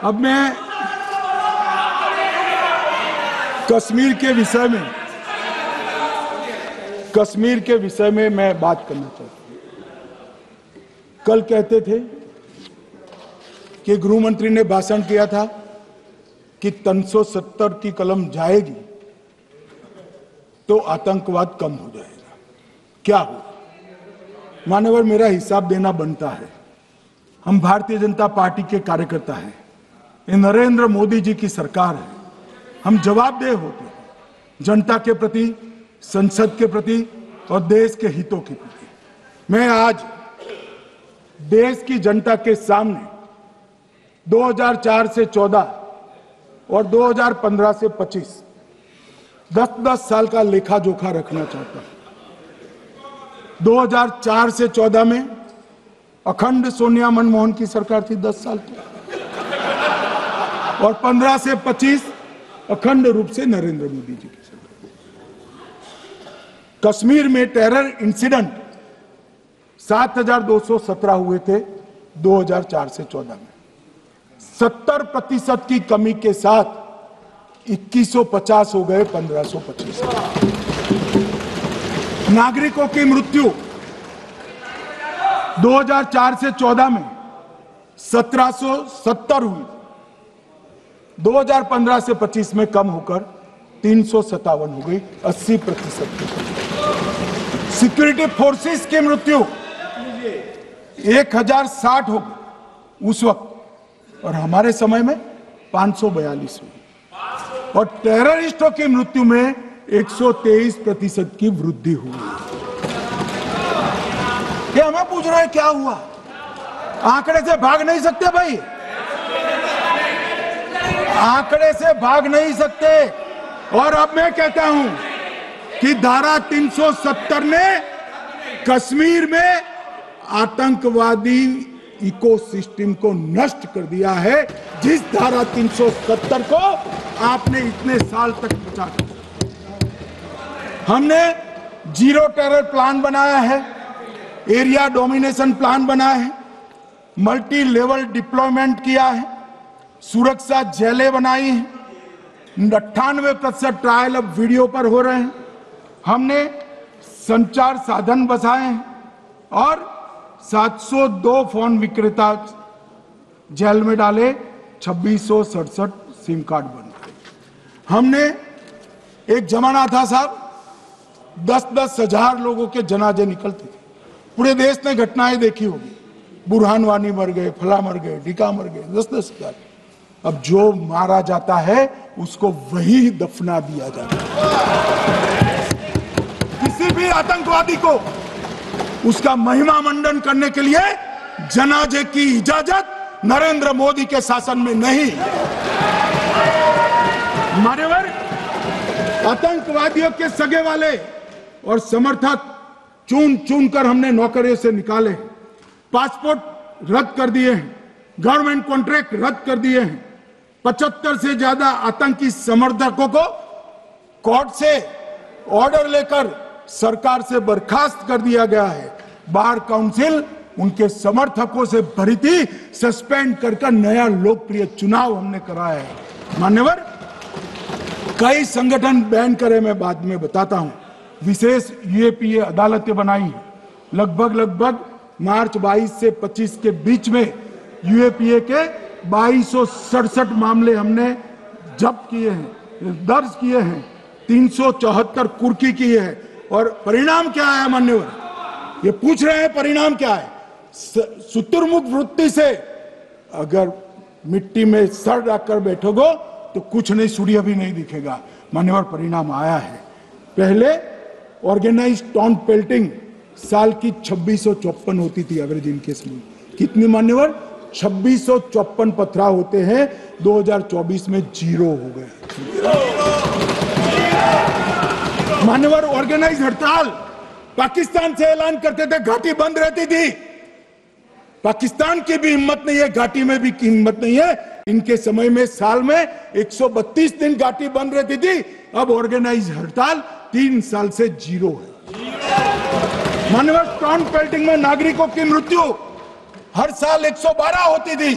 अब मैं कश्मीर के विषय में मैं बात करना चाहता हूं। कल कहते थे कि गृह मंत्री ने भाषण किया था कि 370 की कलम जाएगी तो आतंकवाद कम हो जाएगा। क्या हो? मान्यवर, मेरा हिसाब देना बनता है। हम भारतीय जनता पार्टी के कार्यकर्ता हैं। ये नरेंद्र मोदी जी की सरकार है। हम जवाबदेह होते हैं जनता के प्रति, संसद के प्रति और देश के हितों के प्रति। मैं आज देश की जनता के सामने 2004 से 14 और 2015 से 25 10-10 साल का लेखा जोखा रखना चाहता हूं। 2004 से 14 में अखंड सोनिया मनमोहन की सरकार थी 10 साल की, और 15 से 25 अखंड रूप से नरेंद्र मोदी जी की सरकार। कश्मीर में टेरर इंसिडेंट 7217 हुए थे 2004 से 14 में। 70% की कमी के साथ 2150 हो गए 1525। नागरिकों की मृत्यु 2004 से 14 में 1770 हुई, 2015 से 25 में कम होकर 357 हो गई, 80%। सिक्योरिटी फोर्सेस की मृत्यु 1060 हो गई उस वक्त, और हमारे समय में 542 हुई, और टेररिस्टों की मृत्यु में 123% की वृद्धि हुई। ये हमें पूछ रहे हैं क्या हुआ? आंकड़े से भाग नहीं सकते भाई, आंकड़े से भाग नहीं सकते। और अब मैं कहता हूं कि धारा 370 ने कश्मीर में आतंकवादी इकोसिस्टम को नष्ट कर दिया है, जिस धारा 370 को आपने इतने साल तक बचा कर। हमने जीरो टेरर प्लान बनाया है, एरिया डोमिनेशन प्लान बनाया है, मल्टी लेवल डिप्लॉयमेंट किया है, सुरक्षा जेलें बनाई हैं, 98% ट्रायल अब वीडियो पर हो रहे हैं। हमने संचार साधन बसाए हैं और 702 फोन विक्रेता जेल में डाले, 2667 सिम कार्ड बन गए। हमने, एक जमाना था साहब 10-10 हजार लोगों के जनाजे निकलते थे। पूरे देश ने घटनाएं देखी होगी, बुरहान वानी मर गए, फला मर गए, ढिका मर गए, 10-10 हजार। अब जो मारा जाता है उसको वही दफना दिया जाता है। किसी भी आतंकवादी को उसका महिमा मंडन करने के लिए जनाजे की इजाजत नरेंद्र मोदी के शासन में नहीं। मान्यवर, आतंकवादियों के सगे वाले और समर्थक चुन चुन कर हमने नौकरियों से निकाले, पासपोर्ट रद्द कर दिए हैं, गवर्नमेंट कॉन्ट्रैक्ट रद्द कर दिए हैं। 75 से ज्यादा आतंकी समर्थकों को कोर्ट से ऑर्डर लेकर सरकार से बर्खास्त कर दिया गया है। बार काउंसिल उनके समर्थकों से भरी थी, सस्पेंड कर नया लोकप्रिय चुनाव हमने कराया है। मान्यवर, कई संगठन बैन करे, मैं बाद में बताता हूं। विशेष यूएपीए अदालतें बनाई हैं। लगभग मार्च 22 से 25 के बीच में यूएपीए के 2267 मामले हमने जब्त किए हैं, दर्ज किए हैं, 374 कुर्की किए हैं। और परिणाम क्या है मान्यवर? ये पूछ रहे हैं परिणाम क्या है? शुतुरमुख वृत्ति से अगर मिट्टी में सर रखकर बैठोगे तो कुछ नहीं, सूर्य भी नहीं दिखेगा। मान्यवर, परिणाम आया है। पहले ऑर्गेनाइज्ड टाउन पेल्टिंग साल की 2654 होती थी एवरेज इनकेस में। कितनी मान्यवर? 2654 पथराव होते हैं, 2024 में 0 हो गए। मान्यवर, ऑर्गेनाइज हड़ताल पाकिस्तान से ऐलान करते थे, घाटी बंद रहती थी। पाकिस्तान की भी हिम्मत नहीं है, घाटी में भी हिम्मत नहीं है। इनके समय में साल में 132 दिन घाटी बंद रहती थी, अब ऑर्गेनाइज हड़ताल 3 साल से 0 है। मान्यवर, टाउन पेल्टिंग में नागरिकों की मृत्यु हर साल 112 होती थी।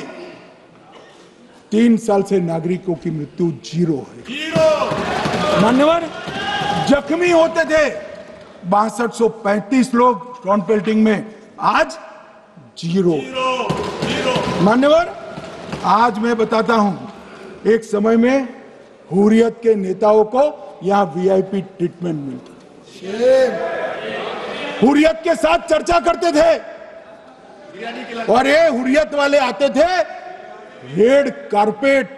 3 साल से नागरिकों की मृत्यु 0 है। मान्यवर, जख्मी होते थे 6235 लोग फ्रंट बेल्टिंग में, आज 0। मान्यवर, आज मैं बताता हूं, एक समय में हुर्रियत के नेताओं को यहां वीआईपी ट्रीटमेंट मिलता था, हुर्रियत के साथ चर्चा करते थे, और ये हुर्रियत वाले आते थे, रेड कारपेट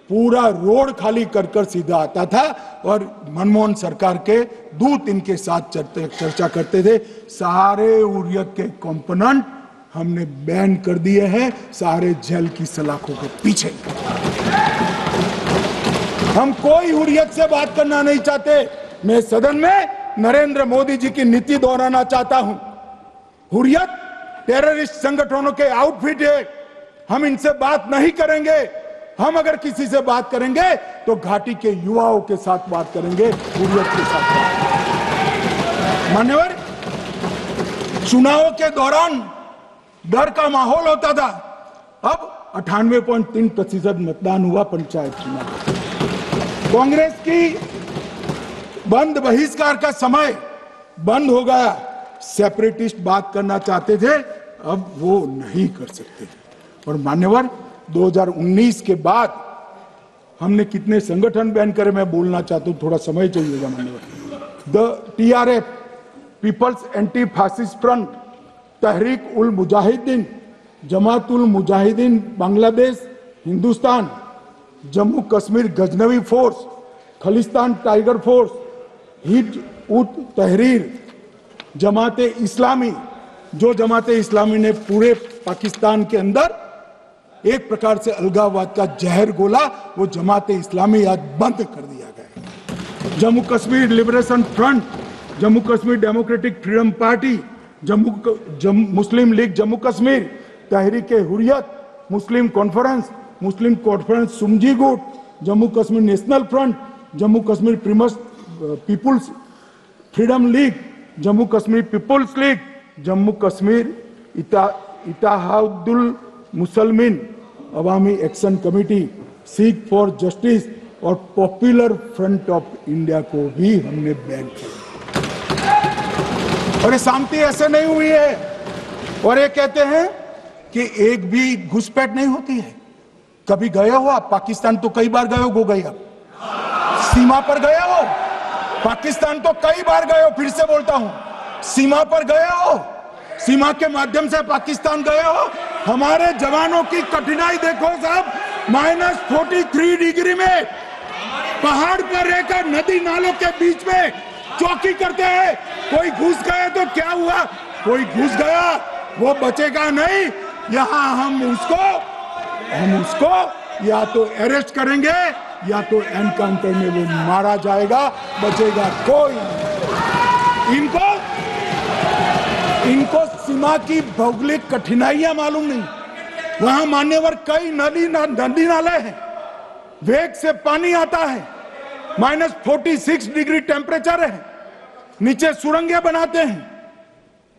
पूरा रोड खाली कर कर सीधा आता था, और मनमोहन सरकार के दूत इनके साथ चर्चा करते थे। सारे हुर्रियत के कंपोनेंट हमने बैन कर दिए हैं, सारे जेल की सलाखों के पीछे। हम कोई हुर्रियत से बात करना नहीं चाहते। मैं सदन में नरेंद्र मोदी जी की नीति दोहराना चाहता हूं। हुर्रियत टेररिस्ट संगठनों के आउटफिट है, हम इनसे बात नहीं करेंगे। हम अगर किसी से बात करेंगे तो घाटी के युवाओं के साथ बात करेंगे, हुर्रियत के साथ बात। मान्यवर, चुनाव के दौरान डर का माहौल होता था, अब 98.3% मतदान हुआ पंचायत चुनाव। कांग्रेस की बंद बहिष्कार का समय बंद हो गया। सेपरेटिस्ट बात करना चाहते थे, अब वो नहीं कर सकते। और मान्यवर, 2019 के बाद हमने कितने संगठन बैन करे, मैं बोलना चाहता हूं, थोड़ा समय चाहिएगा। मान्यवर, the TRF, people's anti fascist front, Tehreek ul Mujahideen, Jamaat ul Mujahideen Bangladesh Hindustan, Jammu Kashmir Ghaznavi force, Khalistan tiger force, Hizb ut Tahrir, जमाते इस्लामी, जो जमाते इस्लामी ने पूरे पाकिस्तान के अंदर एक प्रकार से अलगाववाद का जहर घोला, वो जमाते इस्लामी आज बंद कर दिया गया। Jammu Kashmir liberation front, Jammu Kashmir democratic freedom party, Muslim league Jammu Kashmir, Tehreek Hurriyat, Muslim conference सुमजी गुट, Jammu Kashmir national front, Jammu Kashmir people's freedom league, Jammu Kashmir people's league, Jammu Kashmir Ittehadul Musalman Awami action committee, Sikh for justice और पॉपुलर फ्रंट ऑफ इंडिया को भी हमने बैन किया। और ये शांति ऐसे नहीं हुई है। और ये कहते हैं कि एक भी घुसपैठ नहीं होती है। कभी गए हो आप पाकिस्तान? तो कई बार गए हो गए आप सीमा पर गए हो? पाकिस्तान तो कई बार गए हो, फिर से बोलता हूं, सीमा पर गए हो, सीमा के माध्यम से पाकिस्तान गए हो। हमारे जवानों की कठिनाई देखो साहब, -43 डिग्री में पहाड़ पर रहकर नदी नालों के बीच में चौकी करते हैं। कोई घुस गए तो क्या हुआ? कोई घुस गया, वो बचेगा नहीं। यहां हम उसको या तो अरेस्ट करेंगे या तो एनकाउंटर में वो मारा जाएगा, बचेगा कोई नहीं। इनको सीमा की भौगोलिक कठिनाइयां मालूम नहीं। वहां मान्यवर कई नदी नाले हैं, वेग से पानी आता है, -46 डिग्री टेम्परेचर है, नीचे सुरंगें बनाते हैं।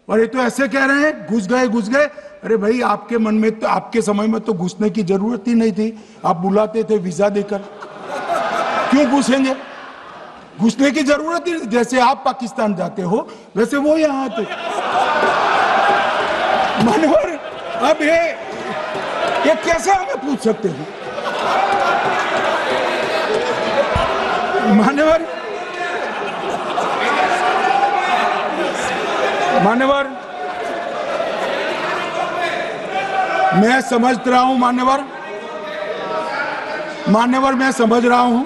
और ये तो ऐसे कह रहे हैं घुस गए। अरे भाई, आपके मन में तो, आपके समय में तो घुसने की जरूरत ही नहीं थी। आप बुलाते थे वीजा देकर, क्यों घुसेंगे? घुसने की जरूरत ही, जैसे आप पाकिस्तान जाते हो वैसे वो यहां आते। मानवर, अब ये कैसे हमें पूछ सकते हैं? मान्यवर, मैं समझ रहा हूं, मान्यवर मैं समझ रहा हूं,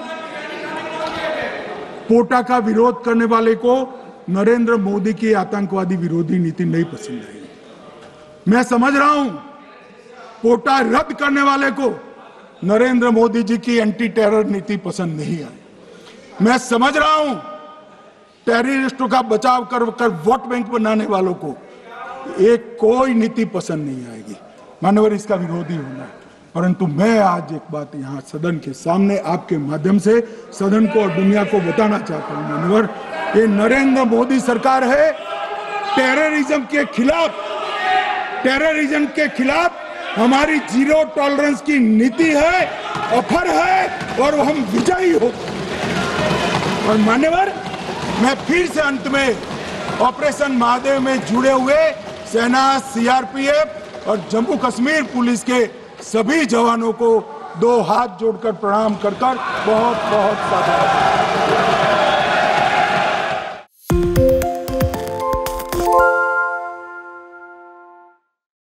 पोटा का विरोध करने वाले को नरेंद्र मोदी की आतंकवादी विरोधी नीति नहीं पसंद आई। मैं समझ रहा हूं, पोटा रद्द करने वाले को नरेंद्र मोदी जी की एंटी टेरर नीति पसंद नहीं आई। मैं समझ रहा हूं, टेररिस्टों का बचाव कर वोट बैंक बनाने वालों को एक कोई नीति पसंद नहीं आएगी। मानवर, इसका विरोधी होना है। परंतु मैं आज एक बात यहां सदन के सामने आपके माध्यम से सदन को और दुनिया को बताना चाहता हूं। मानवर, ये नरेंद्र मोदी सरकार है टेररिज्म के खिलाफ हमारी जीरो टॉलरेंस की नीति है, ऑफर है और हम विजयी हो। और मान्यवर, मैं फिर से अंत में ऑपरेशन महादेव में जुड़े हुए सेना, सीआरपीएफ और जम्मू कश्मीर पुलिस के सभी जवानों को दो हाथ जोड़कर प्रणाम कर बहुत बहुत साधुवाद।